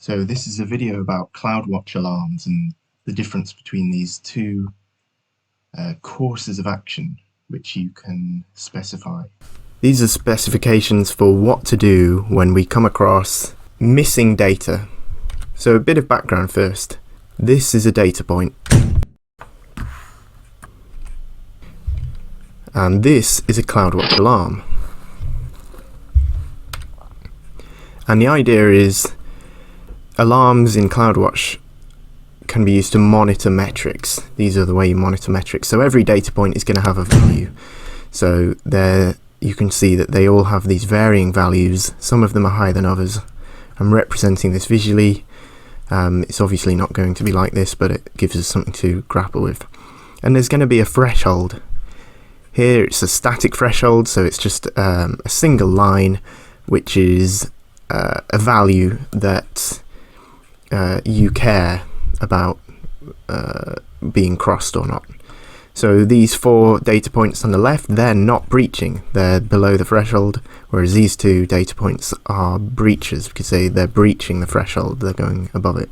So this is a video about CloudWatch alarms and the difference between these two courses of action which you can specify. These are specifications for what to do when we come across missing data. So a bit of background first. This is a data point. And this is a CloudWatch alarm. And the idea is alarms in CloudWatch can be used to monitor metrics. These are the way you monitor metrics. So every data point is going to have a value. So there you can see that they all have these varying values. Some of them are higher than others. I'm representing this visually. It's obviously not going to be like this, but it gives us something to grapple with. And there's going to be a threshold. Here it's a static threshold, so it's just a single line, which is a value that you care about being crossed or not. So these 4 data points on the left, they're not breaching, they're below the threshold, whereas these 2 data points are breaches because they're breaching the threshold, they're going above it.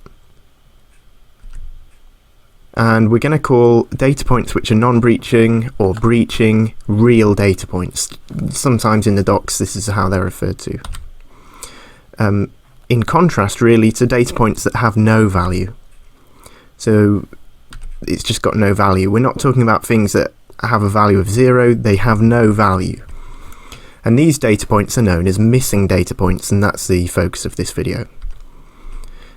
And we're going to call data points which are non-breaching or breaching real data points. Sometimes in the docs this is how they're referred to. In contrast really to data points that have no value. So it's just got no value. We're not talking about things that have a value of 0, they have no value. And these data points are known as missing data points, and that's the focus of this video.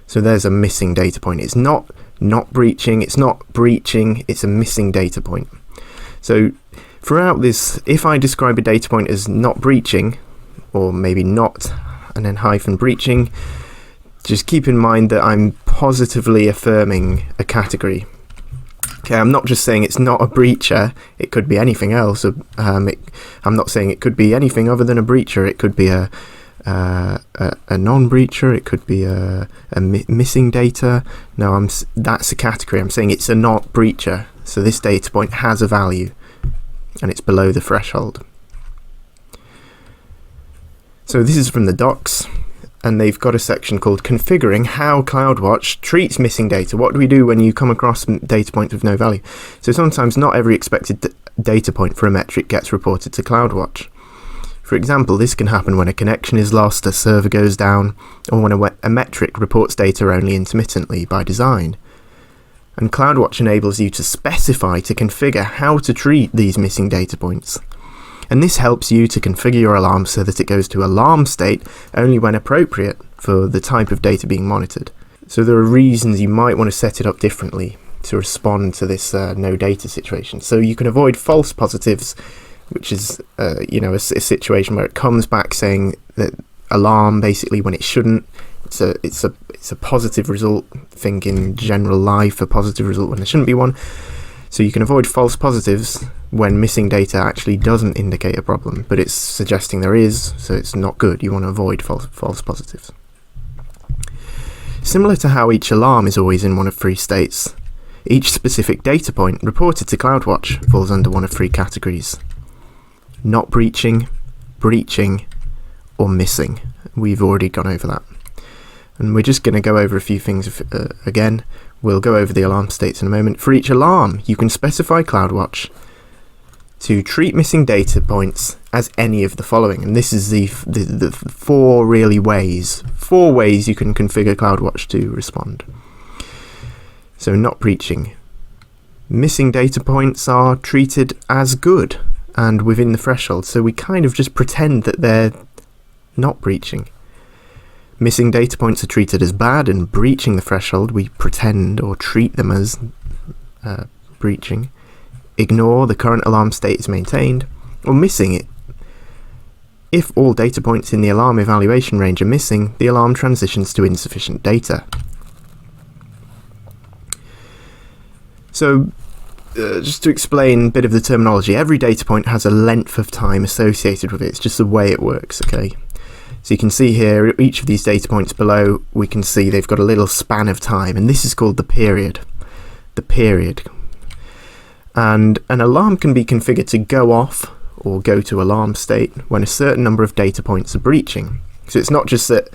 So there's a missing data point. It's not breaching, it's not breaching, it's a missing data point. So throughout this, if I describe a data point as not breaching, or maybe not and then hyphen breaching, just keep in mind that I'm positively affirming a category. Okay, I'm not just saying it's not a breacher, it could be anything else. I'm not saying it could be anything other than a breacher. It could be a non-breacher, it could be a missing data. No, that's a category. I'm saying it's a not breacher. So this data point has a value and it's below the threshold. So this is from the docs, and they've got a section called configuring how CloudWatch treats missing data. What do we do when you come across data points with no value? So sometimes not every expected data point for a metric gets reported to CloudWatch. For example, this can happen when a connection is lost, a server goes down, or when a metric reports data only intermittently by design. And CloudWatch enables you to specify, to configure how to treat these missing data points. And this helps you to configure your alarm so that it goes to alarm state only when appropriate for the type of data being monitored. So there are reasons you might want to set it up differently to respond to this no data situation. So you can avoid false positives, which is a situation where it comes back saying that alarm basically when it shouldn't. It's a positive result. Think in general life, a positive result when there shouldn't be one. So you can avoid false positives when missing data actually doesn't indicate a problem, but it's suggesting there is, so it's not good. You want to avoid false positives. Similar to how each alarm is always in one of 3 states, each specific data point reported to CloudWatch falls under one of 3 categories: not breaching, breaching, or missing. We've already gone over that. And we're just going to go over a few things again. We'll go over the alarm states in a moment. For each alarm, you can specify CloudWatch to treat missing data points as any of the following. And this is the 4 really ways. 4 ways you can configure CloudWatch to respond. So not breaching. Missing data points are treated as good and within the threshold. So we kind of just pretend that they're not breaching. Missing data points are treated as bad and breaching the threshold. We pretend or treat them as breaching. Ignore, the current alarm state is maintained, or missing it. If all data points in the alarm evaluation range are missing, the alarm transitions to insufficient data. So just to explain a bit of the terminology, every data point has a length of time associated with it. It's just the way it works, okay? So you can see here, each of these data points below, we can see they've got a little span of time, and this is called the period. The period. And an alarm can be configured to go off or go to alarm state when a certain number of data points are breaching. So it's not just that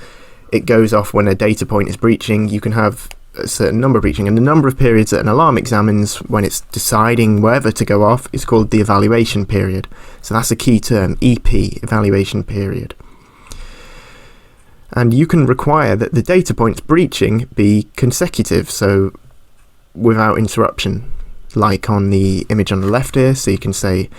it goes off when a data point is breaching. You can have a certain number breaching, and the number of periods that an alarm examines when it's deciding whether to go off is called the evaluation period. So that's a key term, EP, evaluation period. And you can require that the data points breaching be consecutive, so without interruption, like on the image on the left here. So you can say,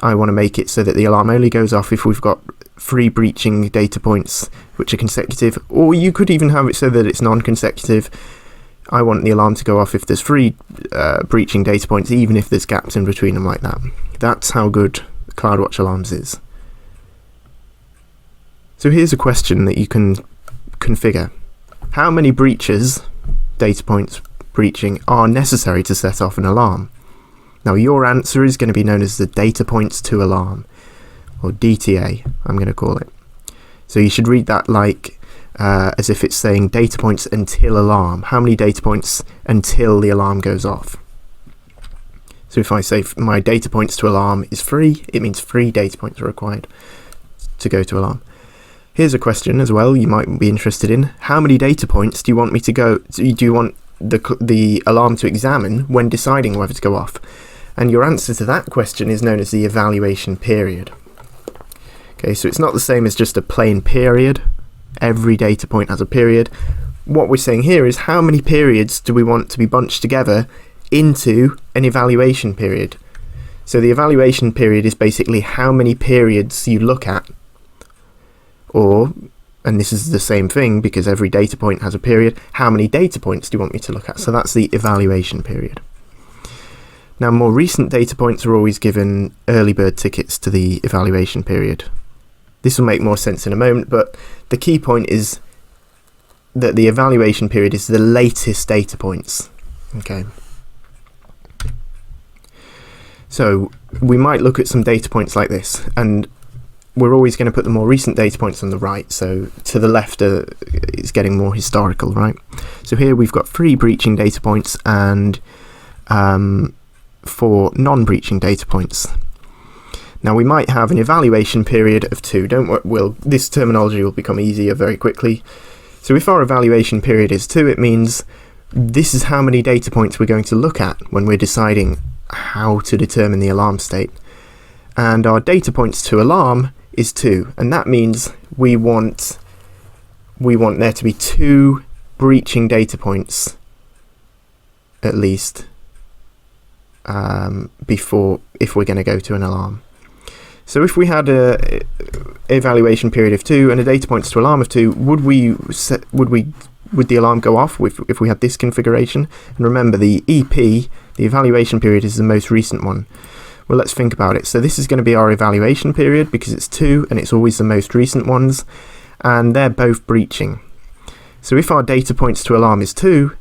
I want to make it so that the alarm only goes off if we've got 3 breaching data points which are consecutive, or you could even have it so that it's non-consecutive. I want the alarm to go off if there's 3 breaching data points, even if there's gaps in between them like that. That's how good CloudWatch Alarms is. So here's a question that you can configure. How many breaches, data points breaching, are necessary to set off an alarm? Now your answer is going to be known as the Datapoints-to-alarm, or DTA, I'm going to call it. So you should read that like as if it's saying data points until alarm. How many data points until the alarm goes off? So if I say my data points to alarm is 3, it means 3 data points are required to go to alarm. Here's a question as well you might be interested in. How many data points do you want me to go? Do you want the alarm to examine when deciding whether to go off? And your answer to that question is known as the evaluation period. Okay, so it's not the same as just a plain period. Every data point has a period. What we're saying here is how many periods do we want to be bunched together into an evaluation period? So the evaluation period is basically how many periods you look at, or, and this is the same thing because every data point has a period, how many data points do you want me to look at? So that's the evaluation period. Now more recent data points are always given early bird tickets to the evaluation period. This will make more sense in a moment, but the key point is that the evaluation period is the latest data points. Okay. So we might look at some data points like this, and we're always going to put the more recent data points on the right. So to the left it's getting more historical, right? So here we've got 3 breaching data points and 4 non-breaching data points. Now we might have an evaluation period of 2. This terminology will become easier very quickly. So if our evaluation period is 2, it means this is how many data points we're going to look at when we're deciding how to determine the alarm state. And our data points to alarm is 2, and that means we want there to be 2 breaching data points at least before, if we're going to go to an alarm. So if we had a evaluation period of 2 and a data points to alarm of 2, would the alarm go off if we had this configuration? And remember, the EP, the evaluation period, is the most recent one. Well, let's think about it. So this is going to be our evaluation period because it's 2 and it's always the most recent ones, and they're both breaching. So if our data points to alarm is 2,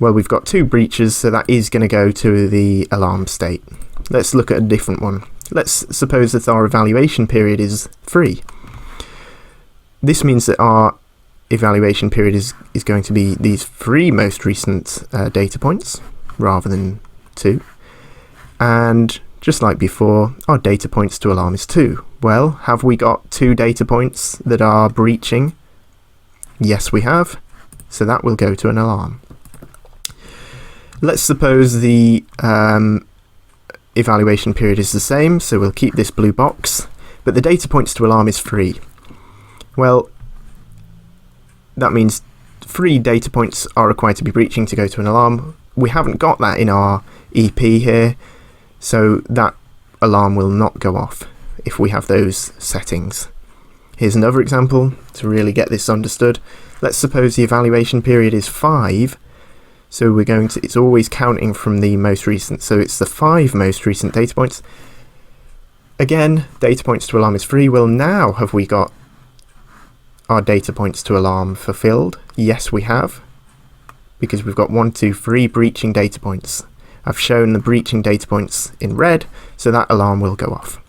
well, we've got 2 breaches, so that is going to go to the alarm state. Let's look at a different one. Let's suppose that our evaluation period is 3. This means that our evaluation period is going to be these 3 most recent data points rather than 2. And just like before, our data points to alarm is 2. Well, have we got 2 data points that are breaching? Yes, we have. So that will go to an alarm. Let's suppose the evaluation period is the same, so we'll keep this blue box, but the data points to alarm is 3. Well, that means 3 data points are required to be breaching to go to an alarm. We haven't got that in our EP here, so that alarm will not go off if we have those settings. Here's another example to really get this understood. Let's suppose the evaluation period is 5. So it's always counting from the most recent. So it's the 5 most recent data points. Again, data points to alarm is 3. Well, now have we got our data points to alarm fulfilled? Yes, we have. Because we've got 1, 2, 3 breaching data points. I've shown the breaching data points in red, so that alarm will go off.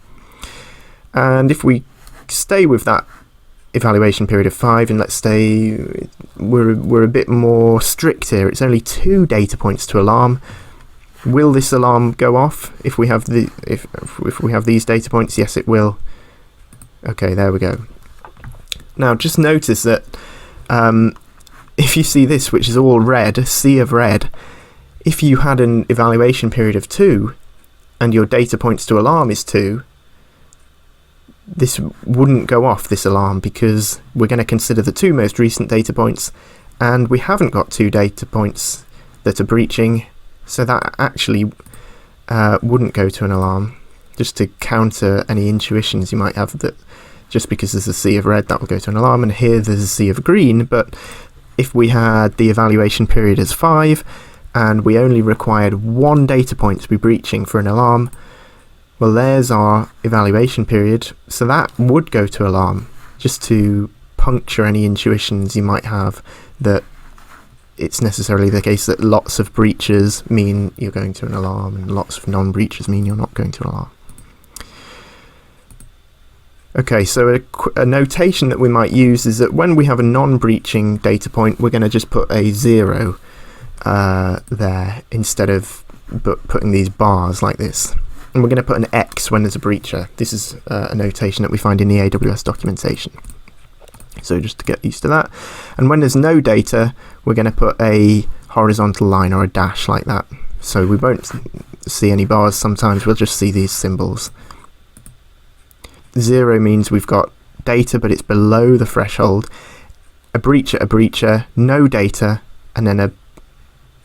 And if we stay with that evaluation period of 5, and let's say we're a bit more strict here, it's only 2 data points to alarm. Will this alarm go off if we have if we have these data points? Yes, it will. Okay, there we go. Now just notice that if you see this, which is all red, a sea of red, if you had an evaluation period of 2 and your data points to alarm is 2, this wouldn't go off, this alarm, because we're going to consider the 2 most recent data points, and we haven't got 2 data points that are breaching, so that actually wouldn't go to an alarm, just to counter any intuitions you might have that just because there's a sea of red that will go to an alarm, and here there's a sea of green. But if we had the evaluation period as 5 and we only required 1 data point to be breaching for an alarm, well, there's our evaluation period, so that would go to alarm, just to puncture any intuitions you might have that it's necessarily the case that lots of breaches mean you're going to an alarm and lots of non-breaches mean you're not going to an alarm. Okay, so a notation that we might use is that when we have a non-breaching data point, we're going to just put a 0 there instead of putting these bars like this. And we're going to put an X when there's a breacher. This is a notation that we find in the AWS documentation. So just to get used to that. And when there's no data, we're going to put a horizontal line or a dash like that. So we won't see any bars sometimes, we'll just see these symbols. 0 means we've got data, but it's below the threshold. A breacher, no data, and then a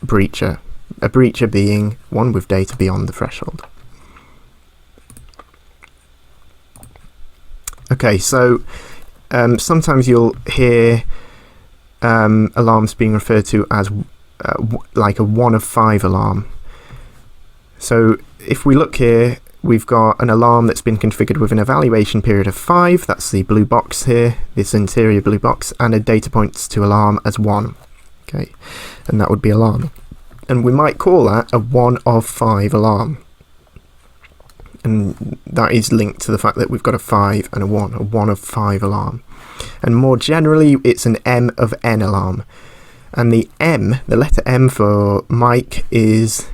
breacher. A breacher being one with data beyond the threshold. Okay, so sometimes you'll hear alarms being referred to as like a 1 of 5 alarm. So if we look here, we've got an alarm that's been configured with an evaluation period of 5, that's the blue box here, this interior blue box, and a data points to alarm as 1. Okay, and that would be alarm. And we might call that a 1 of 5 alarm. And that is linked to the fact that we've got a 5 and a 1 of 5 alarm. And more generally, it's an M of N alarm. And the M, the letter M for Mike is,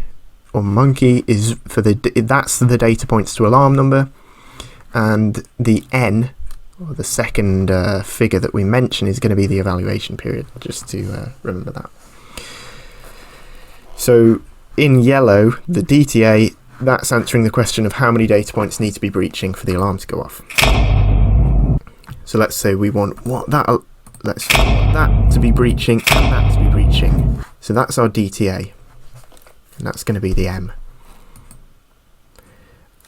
or monkey, is for that's the data points to alarm number. And the N, or the second figure that we mention, is going to be the evaluation period, just to remember that. So in yellow, the DTA, that's answering the question of how many data points need to be breaching for the alarm to go off. So let's say we want that to be breaching and that to be breaching. So that's our DTA, and that's going to be the M.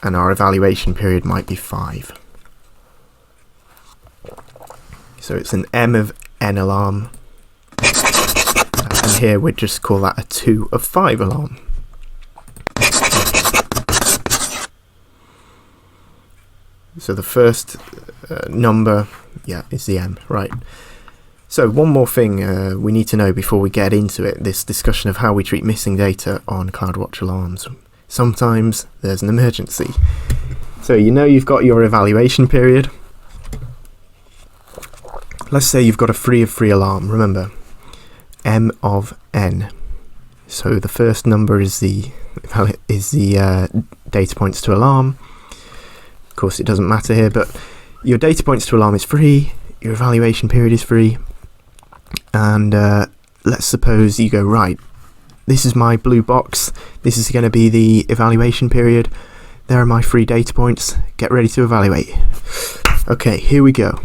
And our evaluation period might be 5. So it's an M of N alarm, and here we'd just call that a 2 of 5 alarm. So the first number, is the M, right. So one more thing we need to know before we get into it, this discussion of how we treat missing data on CloudWatch alarms. Sometimes there's an emergency. So you've got your evaluation period. Let's say you've got a 3 of 3 alarm, remember, M of N. So the first number is the data points to alarm. Of course, it doesn't matter here, but your data points to alarm is 3, your evaluation period is 3, and let's suppose you go, right, this is my blue box, this is going to be the evaluation period, there are my 3 data points, get ready to evaluate. Okay, here we go.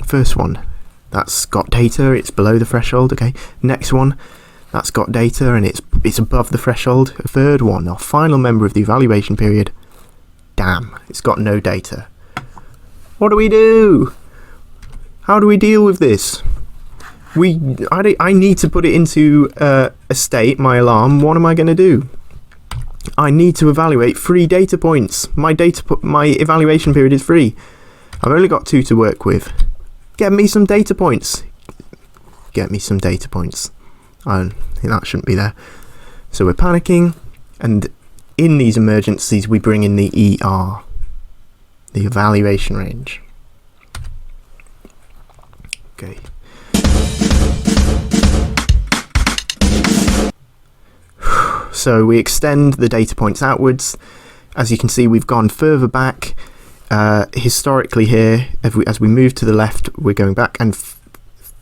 First one, that's got data, it's below the threshold. Okay, next one, that's got data and it's above the threshold. A third one, our final member of the evaluation period, damn, it's got no data. What do we do? How do we deal with this? I need to put it into a state, my alarm. What am I going to do? I need to evaluate 3 data points. My evaluation period is 3. I've only got 2 to work with. Get me some data points. Get me some data points. I think that shouldn't be there. So we're panicking, and in these emergencies, we bring in the ER, the evaluation range. Okay. So we extend the data points outwards. As you can see, we've gone further back. Historically here, as we move to the left, we're going back, and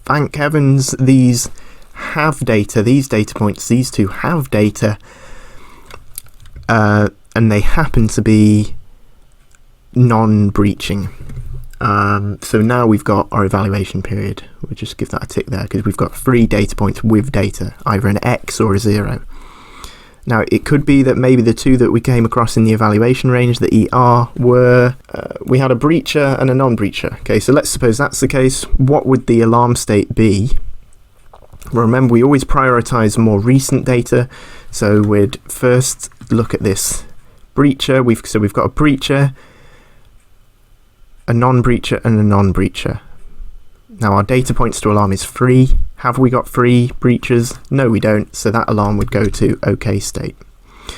thank heavens these have data, these data points, these two have data, and they happen to be non-breaching. So now we've got our evaluation period. We'll just give that a tick there because we've got 3 data points with data, either an X or a 0. Now it could be that maybe the 2 that we came across in the evaluation range, the ER, were we had a breacher and a non-breacher. Okay, so let's suppose that's the case. What would the alarm state be? Well, remember, we always prioritize more recent data, so we'd first look at this breacher. So we've got a breacher, a non-breacher, and a non-breacher. Now our data points to alarm is 3. Have we got 3 breaches? No, we don't, so that alarm would go to OK state.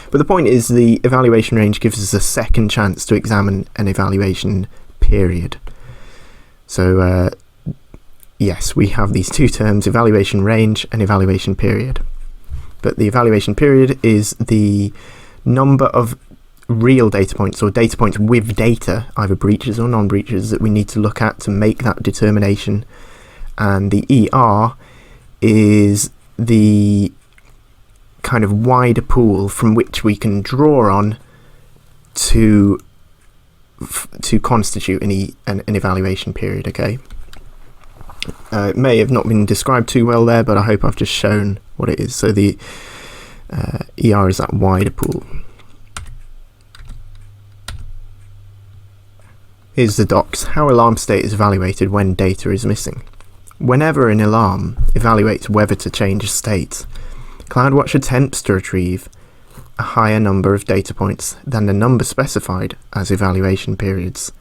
But the point is, the evaluation range gives us a second chance to examine an evaluation period. So yes, we have these 2 terms, evaluation range and evaluation period. But the evaluation period is the number of real data points, or data points with data, either breaches or non-breaches, that we need to look at to make that determination. And the ER is the kind of wider pool from which we can draw on to constitute an evaluation period. Okay, it may have not been described too well there, but I hope I've just shown what it is. So the ER is that wider pool. Here's the docs. How alarm state is evaluated when data is missing. Whenever an alarm evaluates whether to change state, CloudWatch attempts to retrieve a higher number of data points than the number specified as evaluation periods.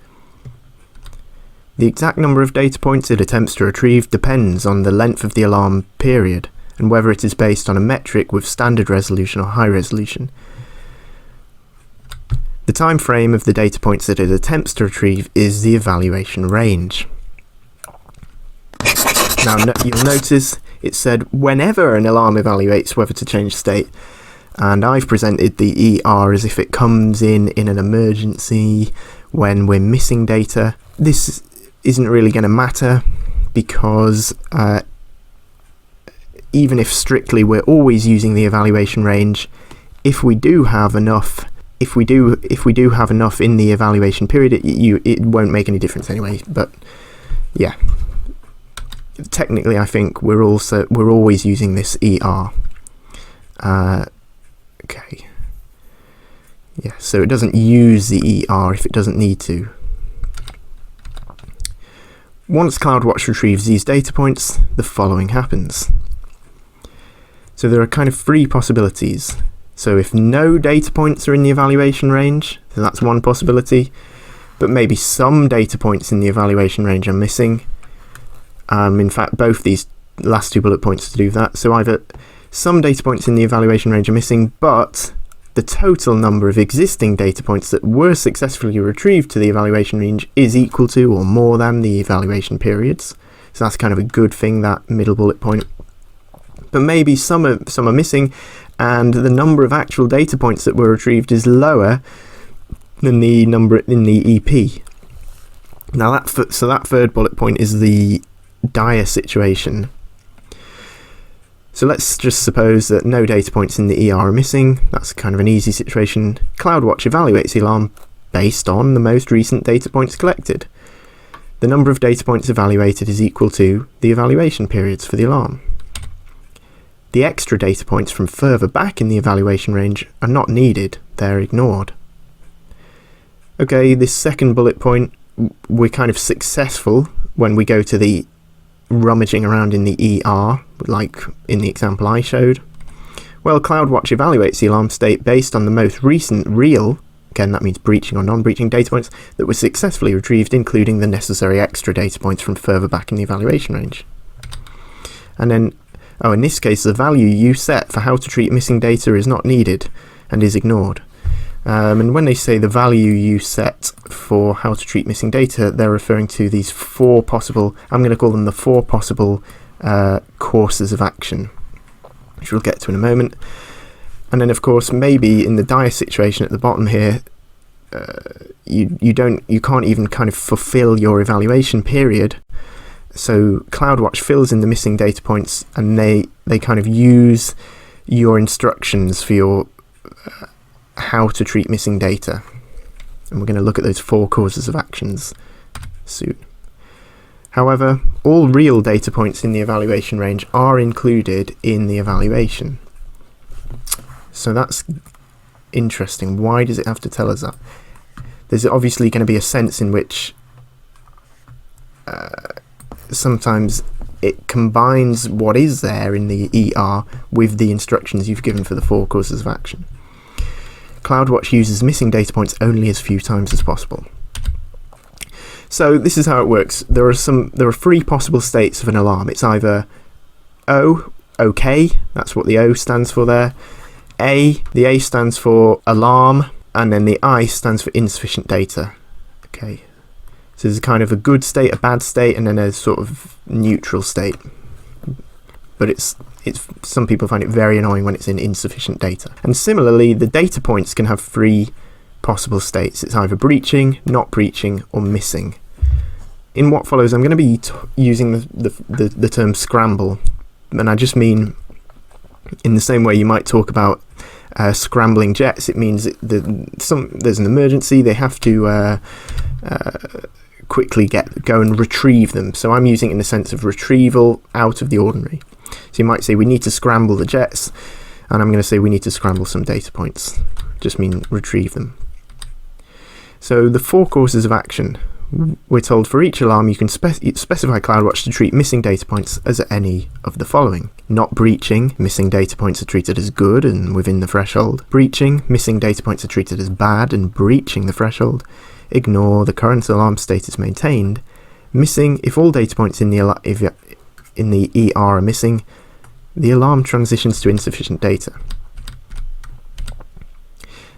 The exact number of data points it attempts to retrieve depends on the length of the alarm period and whether it is based on a metric with standard resolution or high resolution. The time frame of the data points that it attempts to retrieve is the evaluation range. Now you'll notice it said whenever an alarm evaluates whether to change state, and I've presented the ER as if it comes in an emergency when we're missing data. This isn't really going to matter because even if strictly we're always using the evaluation range, if we do have enough in the evaluation period, it won't make any difference anyway. But yeah, technically I think we're always using this ER. Okay, yeah, so it doesn't use the ER if it doesn't need to. Once CloudWatch retrieves these data points, the following happens. So there are kind of 3 possibilities. So if no data points are in the evaluation range, so that's one possibility, but maybe some data points in the evaluation range are missing. In fact, both these last 2 bullet points to do that. So either some data points in the evaluation range are missing, but the total number of existing data points that were successfully retrieved to the evaluation range is equal to or more than the evaluation periods. So that's kind of a good thing, that middle bullet point. But maybe some are missing, and the number of actual data points that were retrieved is lower than the number in the EP. Now that 3rd bullet point is the dire situation. So let's just suppose that no data points in the ER are missing. That's kind of an easy situation. CloudWatch evaluates the alarm based on the most recent data points collected. The number of data points evaluated is equal to the evaluation periods for the alarm. The extra data points from further back in the evaluation range are not needed, they're ignored. Okay, this 2nd bullet point, we're kind of successful when we go to the rummaging around in the ER, like in the example I showed. Well, CloudWatch evaluates the alarm state based on the most recent real, again that means breaching or non-breaching data points, that were successfully retrieved, including the necessary extra data points from further back in the evaluation range. And then, in this case, the value you set for how to treat missing data is not needed and is ignored. And when they say the value you set for how to treat missing data, they're referring to these 4 possible, I'm going to call them the 4 possible courses of action, which we'll get to in a moment. And then of course, maybe in the dire situation at the bottom here, you can't even kind of fulfill your evaluation period, So CloudWatch fills in the missing data points, and they kind of use your instructions for your how to treat missing data. And we're going to look at those 4 causes of actions soon. However, all real data points in the evaluation range are included in the evaluation. So that's interesting. Why does it have to tell us that? There's obviously going to be a sense in which sometimes it combines what is there in the ER with the instructions you've given for the 4 courses of action. CloudWatch uses missing data points only as few times as possible. So this is how it works. There are 3 possible states of an alarm. It's either O, OK, that's what the O stands for there. The A stands for alarm, and then the I stands for insufficient data. Okay. So there's kind of a good state, a bad state, and then a sort of neutral state. But it's some people find it very annoying when it's in insufficient data. And similarly, the data points can have 3 possible states. It's either breaching, not breaching, or missing. In what follows, I'm going to be using the term scramble, and I just mean in the same way you might talk about scrambling jets. It means there's an emergency, they have to quickly go and retrieve them. So I'm using it in the sense of retrieval out of the ordinary. So you might say we need to scramble the jets, and I'm going to say we need to scramble some data points. Just mean retrieve them. So the 4 courses of action. We're told for each alarm you can specify CloudWatch to treat missing data points as any of the following. Not breaching, missing data points are treated as good and within the threshold. Breaching, missing data points are treated as bad and breaching the threshold. Ignore, the current alarm state is maintained. Missing, if all data points in the ER are missing, the alarm transitions to insufficient data.